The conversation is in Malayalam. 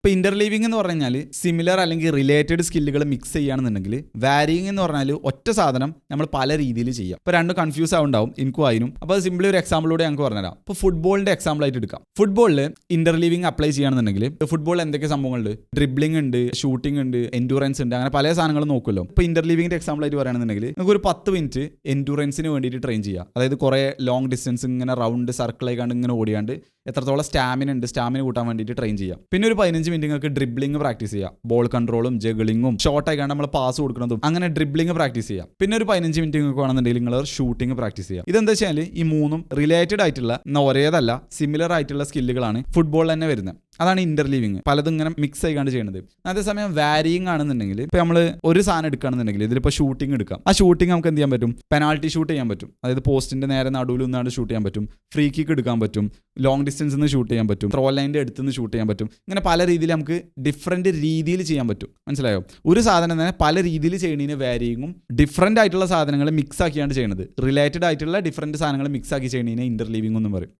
ഇപ്പോൾ ഇന്റർലീവിംഗ് എന്ന് പറഞ്ഞാൽ സിമിലർ അല്ലെങ്കിൽ റിലേറ്റഡ് സ്കില്ലുകൾ മിക്സ് ചെയ്യുകയാണെന്നുണ്ടെങ്കിൽ വാരിയിങ് എന്ന് പറഞ്ഞാൽ ഒറ്റ സാധനം നമ്മൾ പല രീതിയിൽ ചെയ്യാം. ഇപ്പോൾ രണ്ടും കൺഫ്യൂസ് ആവുണ്ടാവും എനിക്കും അതിനും. അപ്പോൾ അത് സിംപ്ലി ഒരു എക്സാമ്പിളോടെ ഞങ്ങൾക്ക് പറഞ്ഞുതരാം. ഇപ്പോൾ ഫുട്ബോളിന്റെ എക്സാമ്പിൾ ആയിട്ട് എടുക്കാം. ഫുട്ബോളിൽ ഇന്റർലീവിംഗ് അപ്ലൈ ചെയ്യുകയാണെന്നുണ്ടെങ്കിൽ ഫുട്ബോളിൽ എന്തൊക്കെ സംഭവങ്ങളുണ്ട്? ഡ്രിബ്ലിംഗ് ഉണ്ട്, ഷൂട്ടിംഗ് ഉണ്ട്, എൻഡ്യൂറൻസ് ഉണ്ട്, അങ്ങനെ പല സാധനങ്ങളും നോക്കുമല്ലോ. ഇപ്പോൾ ഇന്റർലീവിംഗിന്റെ എക്സാമ്പിൾ ആയിട്ട് പറയുകയാണെന്നുണ്ടെങ്കിൽ നമുക്ക് ഒരു 10 മിനിറ്റ് എൻഡ്യൂറൻസിന് വേണ്ടിയിട്ട് ട്രെയിൻ ചെയ്യുക. അതായത് കുറേ ലോങ് ഡിസ്റ്റൻസ് ഇങ്ങനെ റൗണ്ട് സർക്കിൾ ആയിക്കാണ്ട് ഇങ്ങനെ ഓടിയാണ്ട് എത്രത്തോളം സ്റ്റാമിന ഉണ്ട്, സ്റ്റാമിന കൂട്ടാൻ വേണ്ടിയിട്ട് ട്രെയിൻ ചെയ്യാം. പിന്നെ ഒരു 15 മിനിറ്റ് നിങ്ങൾക്ക് ഡ്രിബ്ലിംഗ് പ്രാക്ടീസ് ചെയ്യാം. ബോൾ കൺട്രോളും ജഗ്ലിങ്ങും ഷോർട്ട് ആയിക്കാണ്ട് നമ്മൾ പാസ് കൊടുക്കുന്നതും അങ്ങനെ ഡ്രിബ്ലിംഗ് പ്രാക്ടീസ് ചെയ്യാം. പിന്നെ ഒരു 15 മിനിറ്റ് നിങ്ങൾക്ക് വേണമെന്നുണ്ടെങ്കിൽ നിങ്ങൾ ഷൂട്ടിംഗ് പ്രാക്ടീസ് ചെയ്യാം. ഇതെന്താ വെച്ചാൽ ഈ മൂന്നും റിലേറ്റഡ് ആയിട്ടുള്ള ഒരേതല്ല സിമിലർ ആയിട്ടുള്ള സ്കില്ലുകളാണ് ഫുട്ബോളിൽ തന്നെ വരുന്നത്. അതാണ് ഇന്റർലീവിംഗ്. പലതും ഇങ്ങനെ മിക്സ് ആയിക്കാണ്ട് ചെയ്യുന്നത്. അതേസമയം വാരിയിങ് ആണെന്നുണ്ടെങ്കിൽ ഇപ്പോൾ നമ്മൾ ഒരു സാധനം എടുക്കുകയാണെന്നുണ്ടെങ്കിൽ ഇതിലിപ്പോൾ ഷൂട്ടിംഗ് എടുക്കാം. ആ ഷൂട്ടിംഗ് നമുക്ക് എന്ത് ചെയ്യാൻ പറ്റും? പെനാൾട്ടി ഷൂട്ട് ചെയ്യാൻ പറ്റും. അതായത് പോസ്റ്റിന്റെ നേരെ നടുവിൽ നിന്നാണ്ട് ഷൂട്ട് ചെയ്യാൻ പറ്റും. ഫ്രീ കിക്ക് എടുക്കാൻ പറ്റും. ലോങ് ഡിസ്റ്റൻസ് നിന്ന് ഷൂട്ട് ചെയ്യാൻ പറ്റും. ത്രോ ലൈനിന്റെ അടുത്ത് നിന്ന് ഷൂട്ട് ചെയ്യാൻ പറ്റും. ഇങ്ങനെ പല രീതിയിൽ നമുക്ക് ഡിഫറെന്റ് രീതിയിൽ ചെയ്യാൻ പറ്റും. മനസ്സിലായോ? ഒരു സാധനം തന്നെ പല രീതിയിൽ ചെയ്യുന്നതിന് വാരിയിങ്ങും, ഡിഫറെന്റ് ആയിട്ടുള്ള സാധനങ്ങൾ മിക്സ് ആക്കിയാണ് ചെയ്യുന്നത്. റിലേറ്റഡ് ആയിട്ടുള്ള ഡിഫറെന്റ് സാധനങ്ങൾ മിക്സ് ആക്കി ചെയ്യുന്നതിന് ഇന്റർലീവിംഗ് എന്നും പറയും.